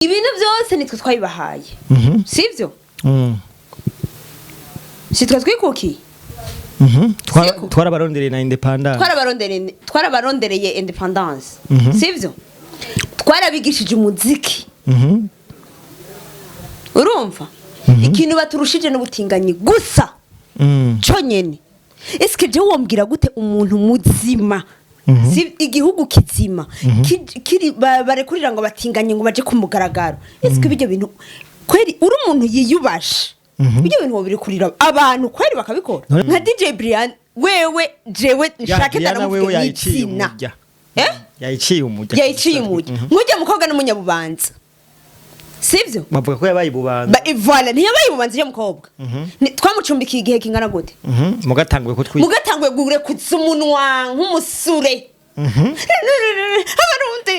ibintu byose nitwe twabibahaye sivyo sitwe twikuki twarabarondereye na independence twarabarondereye independence sivyo twarabigishije umuziki urumva ikintu baturushije n'ubutinganyi gusa conyene eske je wombwira gute umuntu muzima si igihugu kizima kiri barekurira ngo batinganye ngo baje kumugaragaro eske bijye bintu kweri uri umuntu yiyubashe bijye bintu biri kurira abantu kweri bakabikora nka DJ Briane wewe jewe nshake wewe yayiciye umujya nkujya mukobwa n'umunyabubanza sivyo bavuga ko yabaye bubanza voilà ntiyabaye bubanza yo mukobwa twamucumbikiye igihe kingana gute mugatangwe gure kutsa umunwa nk'umusure abarundi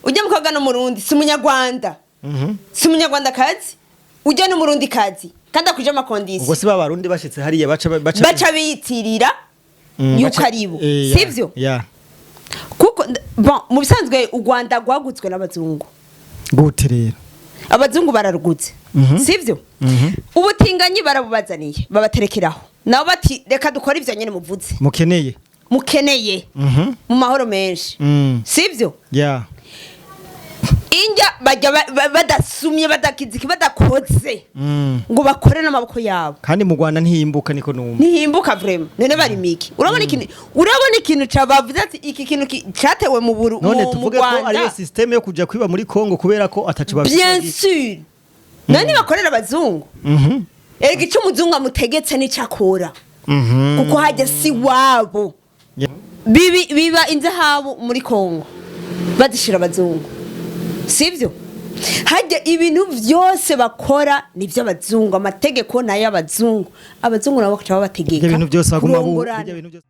ujya mukobwa n'umurundi si umunyarwanda kazi ujya n'umurundi kazi kandi akuje amakondisi ubwo si babarundi bashitse hariya baca biyitirira yuko aribo sivyo kuko bon mu bisanzwe u Rwanda rwagutswe n'abazungu gute rero abazungu bararugutse sivyo ubutinganyi barabubazaniye babaterekeraho nabo bati reka dukora ivyo nyene muvuze mukeneye mu mahoro menshi sivyo injya bajya badasumye badakiziki badakoze ngo bakore n'amaboko yabo kandi mu Rwanda ntihimbuka niko numva ntihimbuka vraiment none bari miki urabona ikintu cabavuze ati iki kintu cyatewe mu Rwanda none tuvuge ko ari system yo kuja kwiba muri Congo kubera ko atacu babishaje bien sûr nani bakorera abazungu erega icyo umuzungu amutegetse n'icakora kuko hajya si wabo biba inzahabu muri Congo badishira abazungu sivyo hajya ibintu byose bakora nivyo abazungu amategeko na y'abazungu abazungu nabo bakaba bategeka ibintu byose baguma ibintu byose.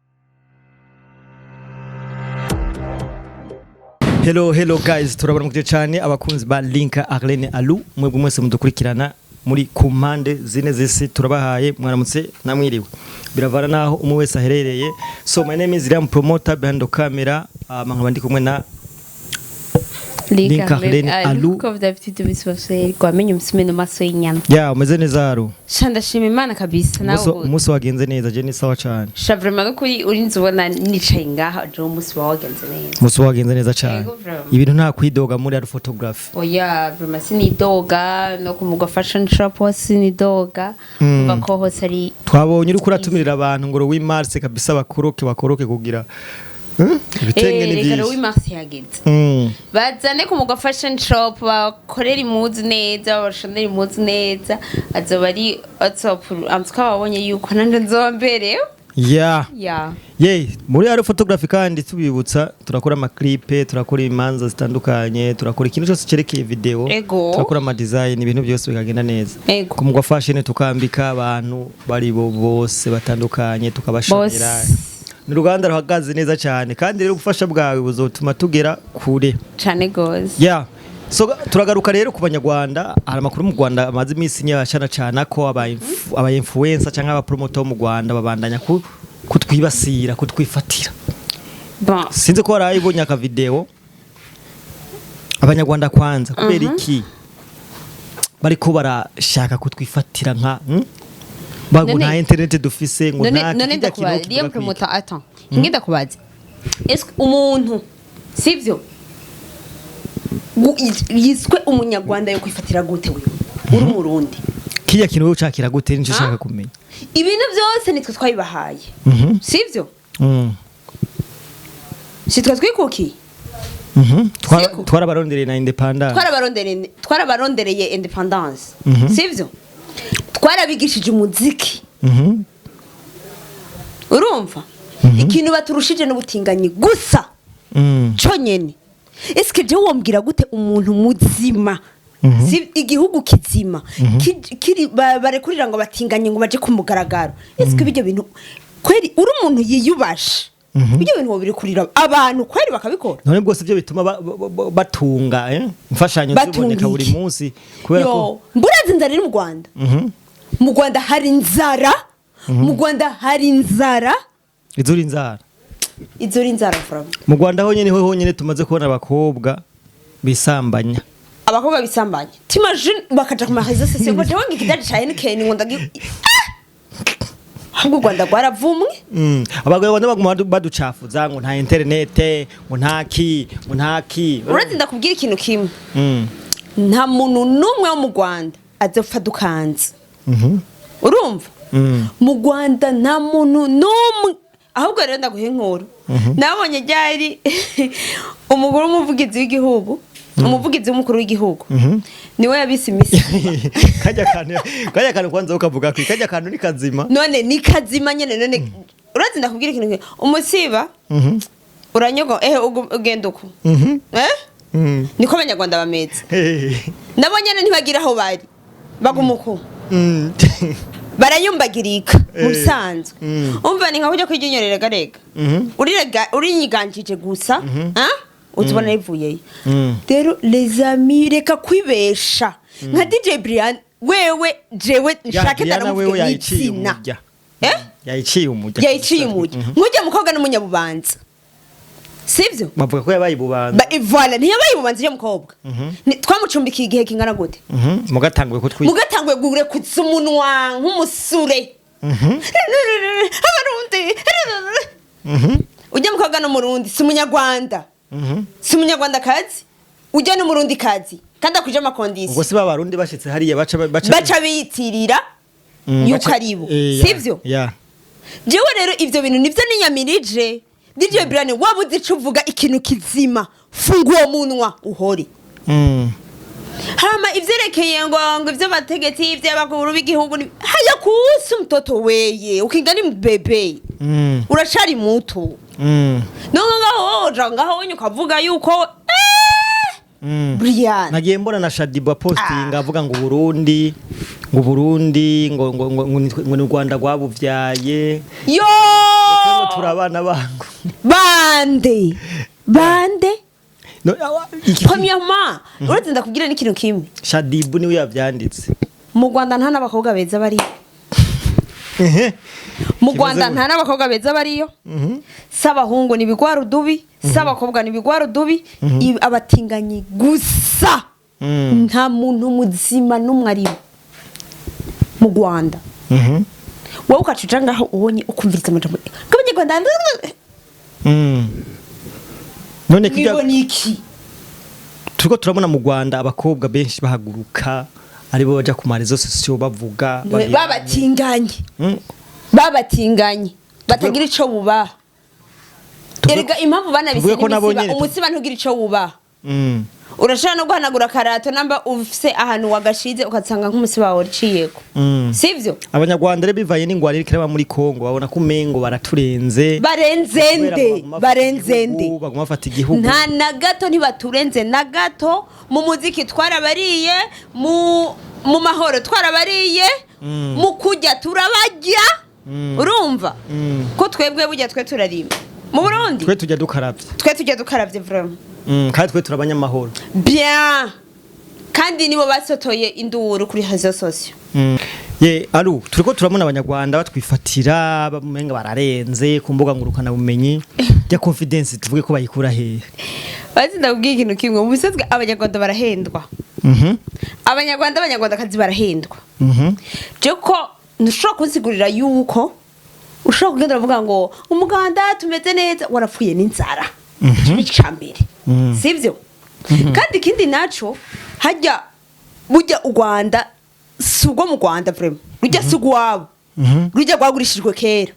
Hello guys, turabona cyane abakunzi ba Linka Arlene Alu mwebwe mwese mudukurikirana muri kumande zine zese turabahaye mwaramutse namwiriwe biravana naho umwe wese aherereye. So my name is Ram Promoter behind the camera nkaba ndi kumwe na Linka Arlene Alu ko David bisose kwamenye umusumeno maso y'inyama umeze neza haro ndashima Imana kabisa nawe umunsi wagenze neza je ni sawa cyane vraiment kuri urinzi ubona nicaye ngaha je umunsi wagenze neza cyane ibintu nta kwidoga muri ari photography vraiment sinidoga no kumuga fashion shop sinidoga bako hose ari twabonye uri kuratumirira abantu ngo wi Mars kabisa bakoroke kugira ibitenge ni byinshi w'Imars yageze bazane kumuga fashion shop bakorera impuzu neza bashonera impuzu neza azoba ari amtsuka babonye yuko nanje nzombere muri ari photography kandi tubibutsa turakora ama clip turakora imanza zitandukanye turakora ikintu cyose cerekeye video turakora ama design ibintu byose bikagenda neza kumugwa fashion tukambika abantu bari bo bose batandukanye tukabashonera ni Rwanda ruhagaze neza cyane kandi rero gufasha bwawe buzotuma tugera kure cyane goze so turagaruka rero ku banyarwanda hari amakuru mu Rwanda amaze iminsi nyabashana cyane ko aba influencer cyangwa aba promoter mu Rwanda babandanya kutwibasira kutwifatira sinzi ko warayibonye aka video abanyarwanda kwanza kubera iki bariko barashaka kutwifatira nka bago nta internet dufise ngo nta kintu promoter attends ngenda kubaza est umuntu sivyo yiswe umunyarwanda yo kwifatira gute wewe uri umurundi kiya kintu ucakira gute n'icyo ushaka kumenya ibintu byose nitwe twabibahaye sivyo sitwe twikuki twarabarondereye na independence twarabarondereye independence sivyo twarabigishije umuziki urumva ikintu baturushije n'ubutinganyi gusa conyene eske je wombwira gute umuntu muzima si igihugu kizima kiri barekurira ngo batinganye ngo baje kumugaragaro eske bijye bintu kweri uri umuntu yiyubashe bijye bintu biri kurira abantu kweri bakabikora none bwose byo bituma batunga imfashanyo ziboneka buri munsi kubera ko mburazi inzara iri mu Rwanda mu Rwanda hari inzara izuri inzara mu Rwanda honyene tumaze kubona abakobwa bisambanya abakobwa bisambanya timagine bakaja ku marezo sese ngo jewe ngikidari cyane kene ngo ndagi ahubwo Rwanda rwaravumwe abagabo bane baguma baducafuza ngo nta internet ngo ntaki uretse ndakubwira ikintu kimwe nta muntu numwe wo mu Rwanda azopfa dukanze urumva mu Rwanda nta muntu numwe ahubwo rero ndaguhe inkuru nabonye ryari umugore w'umuvugizi w'igihugu umuvugizi w'umukuru w'igihugu niwe yabise imisi kajya kantu kwanza ukavuga ko kajya kantu ni kazima none ni kazima nyene none urazi ndakubwira ikintu umusiba uranyogo ugenda uko niko abanyarwanda bameze nabo nyene ntibagira aho bari bagumuko barayumbagirika musanzwe umva ni nka kujya kwiryorera garega urinyiganjije gusa utubona ivuye rero les amis reka kwibesha nka DJ Briane wewe jewe nshake ndaramuvuga n'itsina yayiciye umujya nkujya mukobwa n'umunyabubanza sivyo bavuga ko yabaye bubanza voilà ntiyabaye bubanza yo mukobwa twamucumbikiye igihe kingana gute mugatangwe gure kutsumunwa nk'umusure abarundi ujya mukobwa no murundi si umunyarwanda si umunyarwanda kazi ujya no murundi kazi kandi akuje amakondisi ubwo si babarundi bashitse hariya baca biyitirira yuko aribo sivyo jewe rero ivyo bintu nivyo ninyamirije DJ Briane wabuze cuvuga ikintu kizima funguo munwa uhori hama ivyerekeye ngo ivyo bategeti ivyo abakuru b'igihugu haya kusi mtoto weye ukingani mbebe urashari muto ngaho ngaho ukavuga yuko Briane nagiye mbona na Shadiba posting avuga ngo Burundi ngo ni Rwanda rwabuvyaye yo turabana bangu bande premièrement uretse ndakubwira n'ikintu kimwe Shadibu niwe yavyanditse mu Rwanda nta n'abakobwa beza bari mu Rwanda nta n'abakobwa beza bariyo s'abahungu ni bigwara udubi s'abakobwa ni bigwara udubi abatinganyi gusa nta muntu muzima n'umwe ari mu Rwanda wowe ukacuca ngaho ubonye ukumviriza amajambo k'abanyarwanda none iki turiko turabona mu Rwanda abakobwa benshi bahaguruka aribo baja ku marezo sosiyo bavuga babatinganye batagira ico bubaha erega impamvu banabise umusiba ntugira ico bubaha urashaka no guhanagura karato namba ufise ahantu wagashize ukatsanga nk'umusiba wawe riciyeko sivyo abanyarwanda rero bivaye n'ingwara irikireba muri Kongo babona ko umengo baraturenze barenzende baguma bafata igihugu nta na gato ntibaturenze na gato mu muziki twarabariye mu mahoro twarabariye mu kujya turabajya urumva ko twebwe bujya twe turarimba mu Burundi twe tujya dukaravye vraiment kandi twe turabanyamahoro bien kandi nibo basotoye induru kuri réseaux sociaux alu turiko turamuna abanyarwanda batwifatira bamenga bararenze ku mbuga ngurukana bumenyi ya confidence tuvuge ko bayikura hehe bazi ndabwiye ikintu kimwe mu bisanzwe abanyarwanda barahendwa abanyarwanda kazi barahendwa jeko ntushobora kunsigurira yuko ushobora kugenda uravuga ngo umuganda tumeze neza warapfuye n'inzara icambere sivyo kandi ikindi naco hajya burya u Rwanda sugo mu Rwanda vraiment rujya sugo wabo rujya gwagurishijwe kera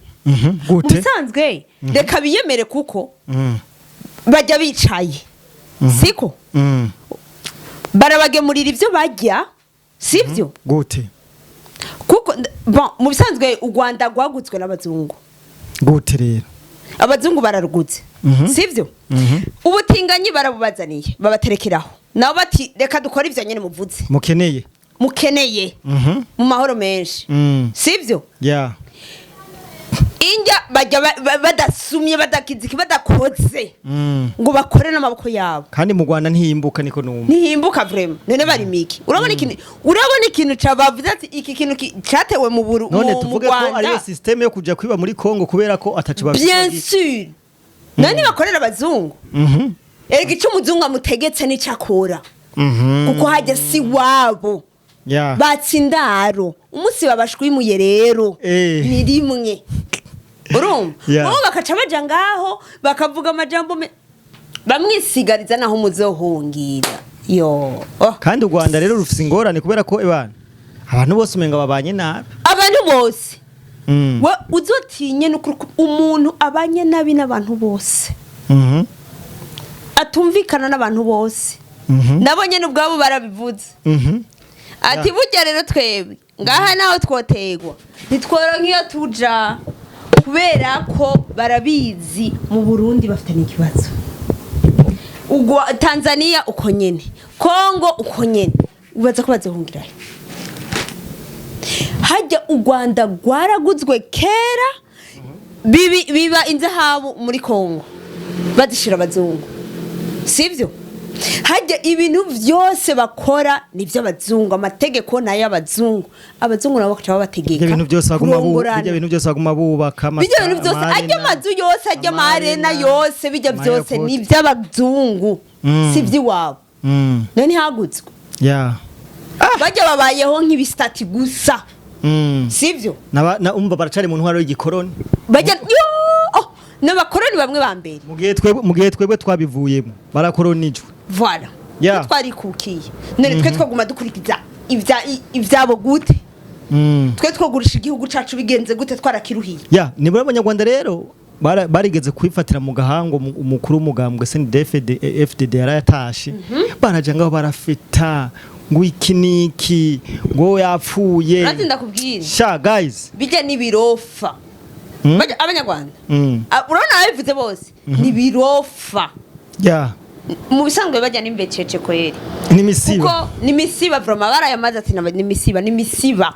ubusanzwe reka biyemere kuko bajya bicaye siko barabagemurira ivyo bajya sivyo gute kuko bon mu bisanzwe u Rwanda gwagutswe n'abazungu gute rero abazungu bararugutse sivyo ubutinganyi barabubazaniye babaterekeraho nabo bati reka dukora ivyo nyene muvuze mukeneye mu mahoro menshi sivyo injya bajya badasumye badakiziki badakoze ngo bakore n'amaboko yabo kandi mu Rwanda ntihimbuka niko numva ntihimbuka vraiment none bari miki urabona ikintu cabavuze ati iki kintu cyatewe mu Rwanda none tuvuge ko ari system yo kuja kwiba muri Kongo kubera ko atacu bien sûr nani bakorera abazungu erega ico umuzungu amutegetse n'icakora kuko hajya si wabo batsindaro umunsi babashwimuye rero ni rimwe urumva bo bakaca baja ngaho bakavuga amajambo bamwisigariza naho muzohungira yo kandi u Rwanda rero rufise ingorane kubera ko abantu bose umenga babanye nabi abantu bose we uzotinye umuntu abanye nabi n'abantu bose atumvikana n'abantu bose nabonye n'ubwabo barabivuze ati burya rero twebwe ngaha naho twotegwa ntitworonka iyo tuja kubera ko barabizi mu Burundi bafite n'ikibazo Tanzania uko nyene Kongo uko nyene ubaza ko bazohungira hajya u Rwanda rwaraguzwe kera biba inzahabu muri Kongo badishira abazungu sivyo hajya ibintu byose bakora nivyo abazungu amategeko nayo abazungu nabo bakaca babategeka ibintu byose baguma bubaka ibintu byose ajya amazu yose ajya amarena yose bijya byose nivyo abazungu sivyo wabo none haguzwe bajya babayeho nk'ibistati gusa sivyo umva baracari mu ntwaro y'igikoroni bajya n'abakoroni bamwe ba mbere mu gihe twebwe twabivuyemo barakoronijwe voilà twarikukiye none twe twaguma dukurikiza ivyabo gute twe twogurisha igihugu cacu bigenze gute twarakiruhiye nibura abanyarwanda rero barigeze kwifatira mu gahango umukuru w'umugambwe FDD yarayatashe baraja ngaho barafita ngo ikiniki ngo yapfuye rati ndakubwira sha guys bijya nibirofa abanyarwanda urabona abivuze bose nibirofa mu bisanzwe bajya n'imbecece kweri kuko nimisiba vroma barayamaze ati nimisiba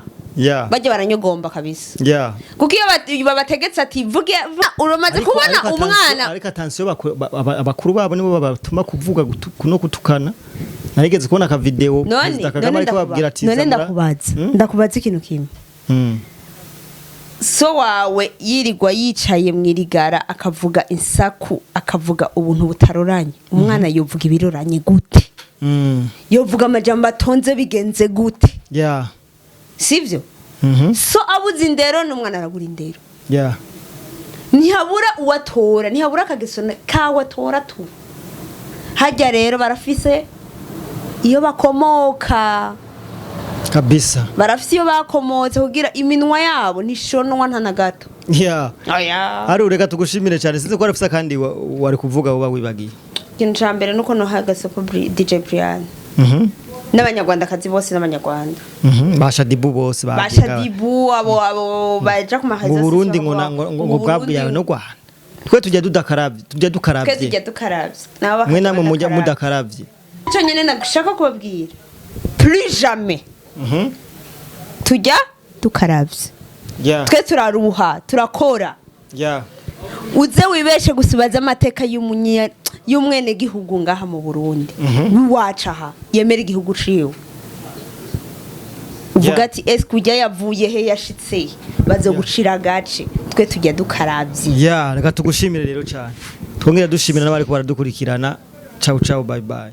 bajya baranyogomba kabisa kuko iyo babategetse ati vuge uramaze kubona umwana ariko attention abakuru babo nibo babatuma kuvuga no kutukana narigeze kubona ka video none ndakubaza ikintu kimwe so wawe yirirwa yicaye mwirigara akavuga insaku akavuga ubuntu butaroranye umwana yovuga ibiroranye gute yovuga amajambo atonze bigenze gute sivyo so abuze indero n'umwana aragura indero ntihabura uwatora ntihabura akageso kawatora tu hajya rero barafise iyo bakomoka kabisa barafise iyo bakomotse kugira iminwa yabo ntishonwa ntana gato ari ureka tugushimire cyane sinzi ko arafise kandi wari kuvuga uba wibagiye ikintu ca mbere nuko no Gasopo DJ Briane n'abanyarwanda kazi bose n'abanyarwanda basha dibu bose abo baje ku maheza mu Burundi ngo bwabu yawe no Rwanda twe tujya dukaravye mwe namwe mujya mudakaravye cyo nyene ndashaka kubabwira plus jamais tujya dukaravye twe turaruha turakora uze wibeshe gusubaza amateka y'umwene gihugu ngaha mu Burundi wiwacaha yemera igihugu ciwe uvuga ati est kujya yavuye he yashitse baze gucira gace twe tujya dukaravye reka tugushimire rero cyane twongera dushimira n'abari ko baradukurikirana ciao bye bye